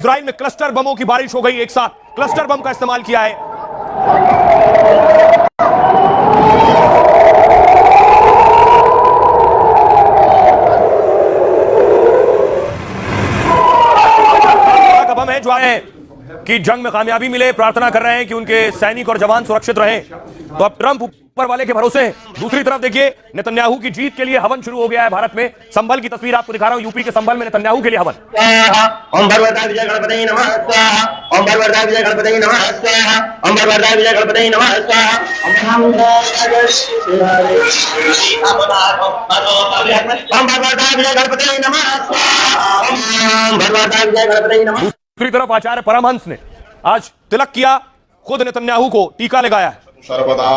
Israel में cluster बमों की बारिश हो गई। एक साथ क्लस्टर बम का इस्तेमाल किया है। का बम है जो आए कि जंग में कामयाबी मिले, प्रार्थना कर रहे हैं कि उनके सैनिक और जवान सुरक्षित रहें। तो अब ट्रंप ऊपर वाले के भरोसे हैं। दूसरी तरफ देखिए, नेतन्याहू की जीत के लिए हवन शुरू हो गया है भारत में। संभल की तस्वीर आपको दिखा रहा हूं, यूपी के संभल में नेतन्याहू के लिए हवन। ओम भगवता विजय गणपति नमः स्वाहा। ओम भगवता विजय गणपति नमः स्वाहा। ओम भगवता विजय गणपति नमः स्वाहा। ओम भगवता विजय गणपति नमः स्वाहा। ओम भगवता विजय गणपति नमः। दूसरी तरफ आचार्य परमहंस ने आज तिलक किया, खुद नेतन्याहू को टीका लगाया है। सर्वदा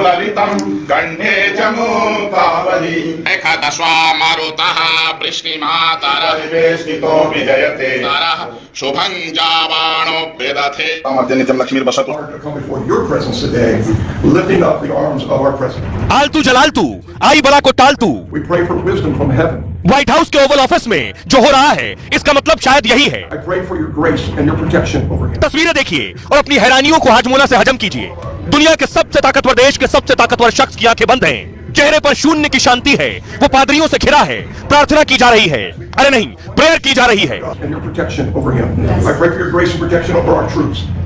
ललितं गण्डे चमूपावली एकादशवा मारुतः वृष्णिमातरः विजयते तारः शुभं जावाणो वेदथे मध्यनित्यं लक्ष्मीर्वसतु। आलतू जलालतू आई बला को टालतू। व्हाइट हाउस के ओवल ऑफिस में जो हो रहा है इसका मतलब शायद यही है। तस्वीरें देखिए और अपनी हैरानियों को हाजमोला से हजम कीजिए। दुनिया के सबसे ताकतवर देश के सबसे ताकतवर शख्स की आंखें बंद हैं, चेहरे पर शून्य की शांति है, वो पादरियों से घिरा है, प्रार्थना की जा रही है, अरे नहीं प्रेयर की जा रही है।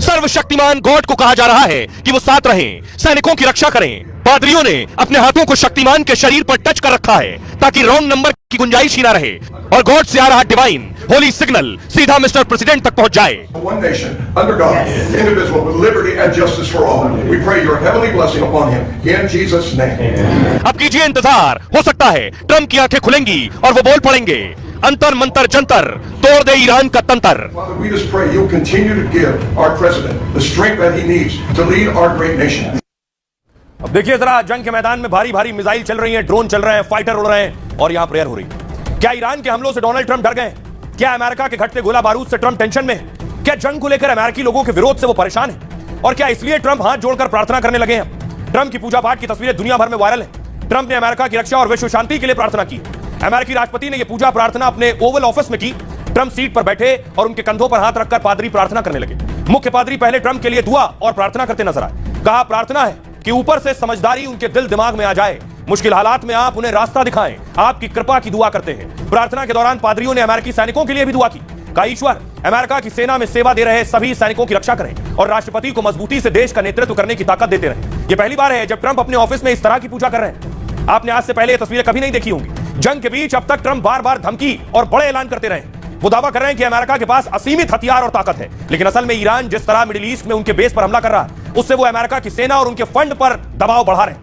सर्वशक्तिमान गॉड को कहा जा रहा है कि वो साथ रहें, सैनिकों की रक्षा करें। पादरियों ने अपने हाथों को शक्तिमान के शरीर पर टच कर रखा है ताकि रॉन्ग नंबर की गुंजाइश ही ना रहे और गॉड से आ रहा डिवाइन होली सिग्नल सीधा मिस्टर प्रेसिडेंट तक पहुंच जाए। One nation, under God, indivisible, with liberty and justice for all. We pray your heavenly blessing upon him, in Jesus' name. अब कीजिए इंतजार, हो सकता है ट्रंप की आंखें खुलेंगी और वो बोल पड़ेंगे, अंतर मंतर जंतर तोड़ दे ईरान का तंत्र। Father, we just pray you'll continue to give our president the strength that he needs to lead our great nation. अब देखिए जरा, जंग के मैदान में भारी भारी मिसाइल चल रही हैं, ड्रोन चल रहे हैं, फाइटर उड़ रहे हैं और यहां प्रेयर हो रही है। क्या ईरान के हमलों से डोनाल्ड ट्रंप डर गए? क्या अमेरिका के घटते गोला बारूद से ट्रंप टेंशन में है? क्या जंग को लेकर अमेरिकी लोगों के विरोध से वो परेशान है? और क्या इसलिए ट्रंप हाथ जोड़कर प्रार्थना करने लगे हैं? ट्रंप की पूजा पाठ की तस्वीरें दुनिया भर में वायरल है। ट्रंप ने अमेरिका की रक्षा और विश्व शांति के लिए प्रार्थना की। अमेरिकी राष्ट्रपति ने यह पूजा प्रार्थना अपने ओवल ऑफिस में की। ट्रंप सीट पर बैठे और उनके कंधों पर हाथ रखकर पादरी प्रार्थना करने लगे। मुख्य पादरी पहले ट्रंप के लिए दुआ और प्रार्थना करते नजर आए। कहा प्रार्थना है कि ऊपर से समझदारी उनके दिल दिमाग में आ जाए, मुश्किल हालात में आप उन्हें रास्ता दिखाएं, आपकी कृपा की दुआ करते हैं। प्रार्थना के दौरान पादरियों ने अमेरिकी सैनिकों के लिए भी दुआ की। कहा ईश्वर अमेरिका की सेना में सेवा दे रहे सभी सैनिकों की रक्षा करें और राष्ट्रपति को मजबूती से देश का नेतृत्व करने की ताकत देते रहें। यह पहली बार है जब ट्रंप अपने ऑफिस में इस तरह की पूजा कर रहे हैं। आपने आज से पहले ये तस्वीरें कभी नहीं देखी होंगी। जंग के बीच अब तक ट्रंप बार बार धमकी और बड़े ऐलान करते रहे। वो दावा कर रहे हैं कि अमेरिका के पास असीमित हथियार और ताकत है, लेकिन असल में ईरान जिस तरह मिडिल ईस्ट में उनके बेस पर हमला कर रहा है उससे वो अमेरिका की सेना और उनके फंड पर दबाव बढ़ा रहे हैं।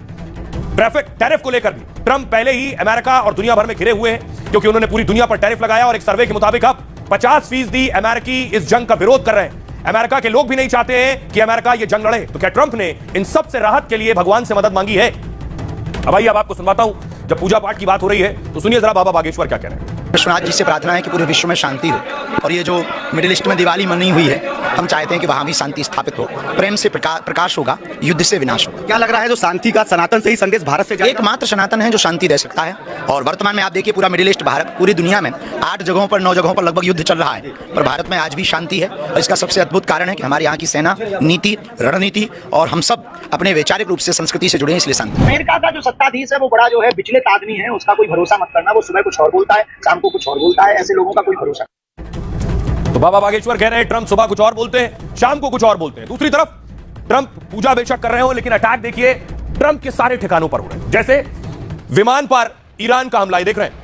टैरिफ को लेकर भी ट्रंप पहले ही अमेरिका और दुनिया भर में घिरे हुए हैं क्योंकि उन्होंने पूरी दुनिया पर टैरिफ लगाया और एक सर्वे के मुताबिक अब 50% अमेरिकी इस जंग का विरोध कर रहे हैं। अमेरिका के लोग भी नहीं चाहते हैं कि अमेरिका ये जंग लड़े। तो क्या ट्रंप ने इन सब से राहत के लिए भगवान से मदद मांगी है? अब आइए अब आपको सुनवाता हूं। जब पूजा पाठ की बात हो रही है तो सुनिए जरा बाबा बागेश्वर क्या कह रहे हैं। विश्वनाथ जी से प्रार्थना है कि पूरे विश्व में शांति हो और ये जो मिडिल ईस्ट में दिवाली मनी हुई है, हम चाहते हैं कि वहाँ भी शांति स्थापित हो, प्रेम से प्रकाश होगा, युद्ध से विनाश होगा। क्या लग रहा है जो शांति का सनातन से ही संदेश भारत से एकमात्र सनातन है जो शांति दे सकता है। और वर्तमान में आप देखिए पूरा मिडिल ईस्ट, भारत, पूरी दुनिया में 8 जगहों पर 9 जगहों पर लगभग युद्ध चल रहा है, पर भारत में आज भी शांति है। और इसका सबसे अद्भुत कारण है कि हमारे यहाँ की सेना, नीति, रणनीति और हम सब अपने वैचारिक रूप से संस्कृति से जुड़े हैं, इसलिए शांति। अमेरिका का जो सत्ताधीश है वो बड़ा जो है विचलित आदमी है, उसका कोई भरोसा मत करना। वो सुबह कुछ और बोलता है, शाम को कुछ और बोलता है, ऐसे लोगों का कोई भरोसा। तो बाबा बागेश्वर कह रहे हैं ट्रंप सुबह कुछ और बोलते हैं, शाम को कुछ और बोलते हैं। दूसरी तरफ ट्रंप पूजा बेशक कर रहे हो, लेकिन अटैक देखिए ट्रंप के सारे ठिकानों पर हो रहे हैं। जैसे विमान पर ईरान का हमला, देख रहे हैं।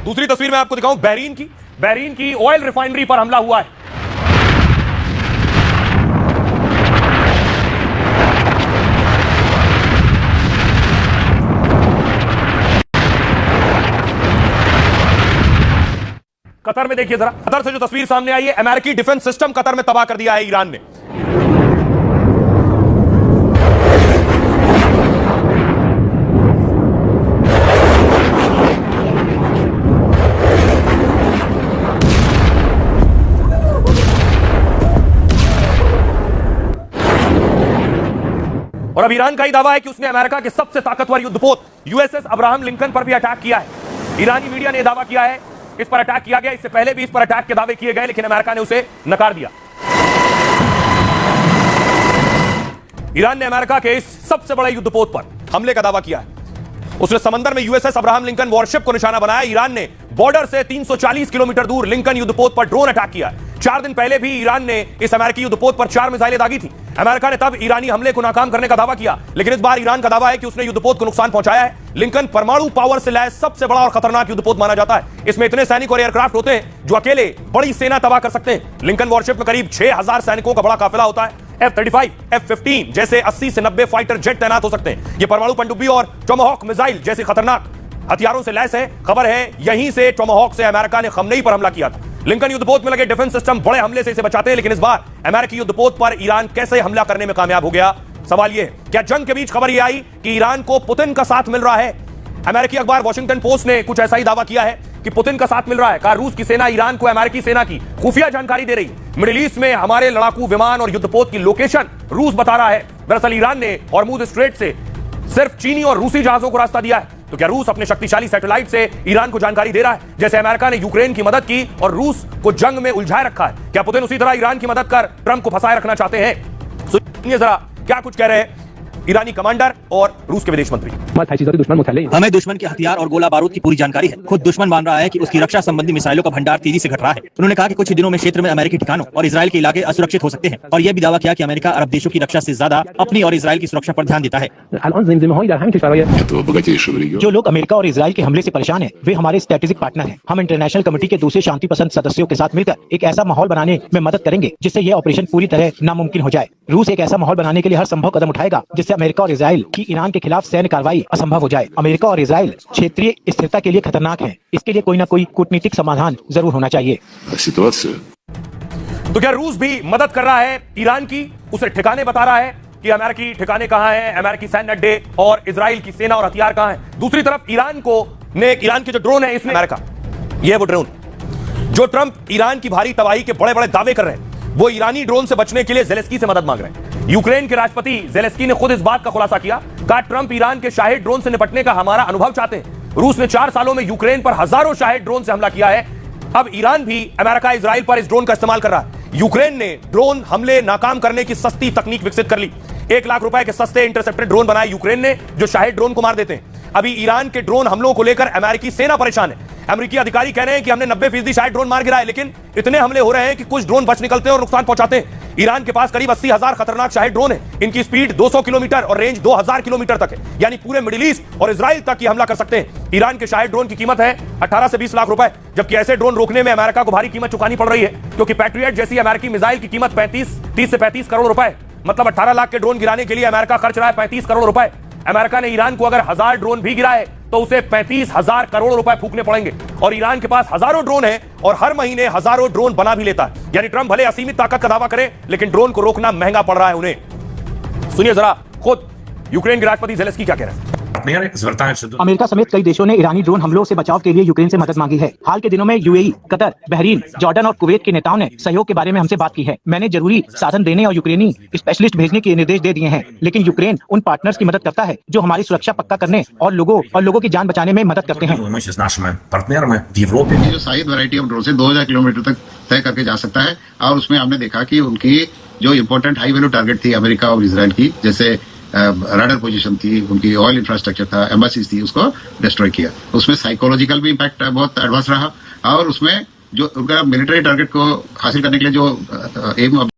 दूसरी तस्वीर मैं आपको दिखाऊं बहरीन की ऑयल रिफाइनरी पर हमला हुआ है। कतर में देखिए जरा, कतर से जो तस्वीर सामने आई है, अमेरिकी डिफेंस सिस्टम कतर में तबाह कर दिया है ईरान ने। और अब अब ईरान का ही दावा है कि उसने अमेरिका के सबसे ताकतवर युद्धपोत यूएसएस अब्राहम लिंकन पर भी अटैक किया है। ईरानी मीडिया ने दावा किया है इस पर अटैक किया गया, इससे पहले भी इस पर अटैक के दावे किए गए, लेकिन अमेरिका ने उसे नकार दिया। ईरान ने अमेरिका के इस सबसे बड़े युद्धपोत पर हमले का दावा किया है। उसने समंदर में यूएसएस अब्राहम लिंकन वॉरशिप को निशाना बनाया। ईरान ने बॉर्डर से 340 किलोमीटर दूर लिंकन युद्धपोत पर ड्रोन अटैक किया। 4 दिन पहले भी ईरान ने इस अमेरिकी युद्धपोत पर 4 मिसाइलें दागी थी। अमेरिका ने तब ईरानी हमले को नाकाम करने का दावा किया, लेकिन इस बार ईरान का दावा है कि उसने युद्धपोत को नुकसान पहुंचाया है। लिंकन परमाणु पावर से लैस सबसे बड़ा और खतरनाक युद्धपोत माना जाता है। इसमें इतने सैनिक और एयरक्राफ्ट होते हैं जो अकेले बड़ी सेना तबाह कर सकते हैं। लिंकन वॉरशिप में करीब 6000 सैनिकों का बड़ा काफिला होता है। F-35, F-15 जैसे 80 से 90 फाइटर जेट तैनात हो सकते हैं। ये परमाणु पनडुब्बी और टोमाहॉक मिसाइल जैसे खतरनाक हथियारों से लैस है। खबर है यहीं से टोमाहॉक से अमेरिका ने खमनेई पर हमला किया था। लिंकन युद्धपोत में लगे डिफेंस सिस्टम बड़े हमले से इसे बचाते हैं, लेकिन इस बार अमेरिकी युद्धपोत पर ईरान कैसे हमला करने में कामयाब हो गया? सवाल यह है, क्या जंग के बीच खबर यह आई कि ईरान को पुतिन का साथ मिल रहा है? अमेरिकी अखबार वॉशिंगटन पोस्ट ने कुछ ऐसा ही दावा किया है कि पुतिन का साथ मिल रहा है। कहा रूस की सेना ईरान को अमेरिकी सेना की खुफिया जानकारी दे रही है। मिडिल ईस्ट में हमारे लड़ाकू विमान और युद्धपोत की लोकेशन रूस बता रहा है। दरअसल ईरान ने हॉर्मुज स्ट्रेट से सिर्फ चीनी और रूसी जहाजों को रास्ता दिया है। तो क्या रूस अपने शक्तिशाली सैटेलाइट से ईरान को जानकारी दे रहा है? जैसे अमेरिका ने यूक्रेन की मदद की और रूस को जंग में उलझाए रखा है, क्या पुतिन उसी तरह ईरान की मदद कर ट्रंप को फंसाए रखना चाहते हैं? सुनिए जरा क्या कुछ कह रहे हैं ईरानी कमांडर और रूस के विदेश मंत्री। हमें दुश्मन के हथियार और गोला बारूद की पूरी जानकारी है। खुद दुश्मन मान रहा है कि उसकी रक्षा संबंधी मिसाइलों का भंडार तेजी से घट रहा है। उन्होंने कहा कि कुछ ही दिनों में क्षेत्र में अमेरिकी ठिकानों और इजराइल के इलाके असुरक्षित हो सकते हैं, और यह भी दावा किया कि अमेरिका अरब देशों की रक्षा से ज्यादा अपनी और इजराइल की सुरक्षा पर ध्यान देता है। जो लोग अमेरिका और इजराइल के हमले से परेशान हैं, वे हमारे स्ट्रेटेजिक पार्टनर हैं। हम इंटरनेशनल कमेटी के दूसरे शांति पसंद सदस्यों के साथ मिलकर एक ऐसा माहौल बनाने में मदद करेंगे जिससे यह ऑपरेशन पूरी तरह नामुमकिन हो जाए। रूस एक ऐसा माहौल बनाने के लिए हर संभव कदम उठाएगा जिससे अमेरिका और इजराइल की ईरान के खिलाफ सैन्य कार्रवाई असंभव हो जाए। अमेरिका और इजराइल क्षेत्रीय स्थिरता के लिए खतरनाक है। इसके लिए कोई ना कोई कूटनीतिक समाधान जरूर होना चाहिए। तो क्या रूस भी मदद कर रहा है ईरान की? उसे ठिकाने बता रहा है कि अमेरिकी ठिकाने कहां हैं, अमेरिकी सैन्य अड्डे और इजराइल की सेना और हथियार कहां हैं। दूसरी तरफ ईरान के जो ड्रोन है इसने अमेरिका, ये वो ड्रोन जो ट्रंप ईरान की भारी तबाही के बड़े बड़े दावे कर रहे हैं, वो ईरानी ड्रोन से बचने के लिए ज़ेलेंस्की से मदद मांग रहे हैं। यूक्रेन के राष्ट्रपति ज़ेलेंस्की ने खुद इस बात का खुलासा किया। कहा ट्रंप ईरान के शाहिद ड्रोन से निपटने का हमारा अनुभव चाहते हैं। रूस ने 4 सालों में यूक्रेन पर हजारों शाहिद ड्रोन से हमला किया है। अब ईरान भी अमेरिका इजराइल पर इस ड्रोन का इस्तेमाल कर रहा है। यूक्रेन ने ड्रोन हमले नाकाम करने की सस्ती तकनीक विकसित कर ली। 1 लाख रुपए के सस्ते इंटरसेप्टर ड्रोन बनाए यूक्रेन ने जो शाहिद ड्रोन को मार देते हैं। अभी ईरान के ड्रोन हमलों को लेकर अमेरिकी सेना परेशान है। अमेरिकी अधिकारी कह रहे हैं कि हमने 90% शायद ड्रोन मार गिराए, लेकिन इतने हमले हो रहे हैं कि कुछ ड्रोन बच निकलते हैं और नुकसान पहुंचाते हैं। ईरान के पास करीब 80,000 खतरनाक शाहिद ड्रोन है। इनकी स्पीड 200 किलोमीटर और रेंज 2000 किलोमीटर तक है, यानी पूरे मिडिल ईस्ट और इजराइल तक ये हमला कर सकते हैं। ईरान के शाहिद ड्रोन की कीमत है 18 से 20 लाख रुपए, जबकि ऐसे ड्रोन रोकने में अमेरिका को भारी कीमत चुकानी पड़ रही है, क्योंकि पैट्रियट जैसी अमेरिकी मिसाइल की कीमत 30 से 35 करोड़ रुपए, मतलब 18 लाख के ड्रोन गिराने के लिए अमेरिका खर्च रहा है 35 करोड़ रुपए। अमेरिका ने ईरान को अगर 1000 ड्रोन भी गिराए तो उसे 35,000 करोड़ रुपए फूकने पड़ेंगे, और ईरान के पास हजारों ड्रोन हैं और हर महीने हजारों ड्रोन बना भी लेता है। यानी ट्रंप भले असीमित ताकत का दावा करे, लेकिन ड्रोन को रोकना महंगा पड़ रहा है उन्हें। सुनिए जरा खुद यूक्रेन के राष्ट्रपति ज़ेलेंस्की क्या कह रहे हैं। अमेरिका समेत कई देशों ने ईरानी ड्रोन हमलों से बचाव के लिए यूक्रेन से मदद मांगी है। हाल के दिनों में यूएई, कतर, बहरीन, जॉर्डन और कुवैत के नेताओं ने सहयोग के बारे में हमसे बात की है। मैंने जरूरी साधन देने और यूक्रेनी स्पेशलिस्ट भेजने के निर्देश दे दिए हैं, लेकिन यूक्रेन उन पार्टनर्स की मदद करता है जो हमारी सुरक्षा पक्का करने और लोगों की जान बचाने में मदद करते हैं। जो शाहिद वैरायटी ऑफ ड्रोन से 2000 किलोमीटर तक तय करके जा सकता है, और उसमें हमने देखा कि उनकी जो इम्पोर्टेंट हाई वैल्यू टारगेट थी अमेरिका और इसराइल की, जैसे रडार पोजीशन थी, उनकी ऑयल इंफ्रास्ट्रक्चर था, एम्बेसीज थी, उसको डिस्ट्रॉय किया। उसमें साइकोलॉजिकल भी इम्पैक्ट बहुत एडवांस रहा, और उसमें जो उनका मिलिट्री टारगेट को हासिल करने के लिए जो एम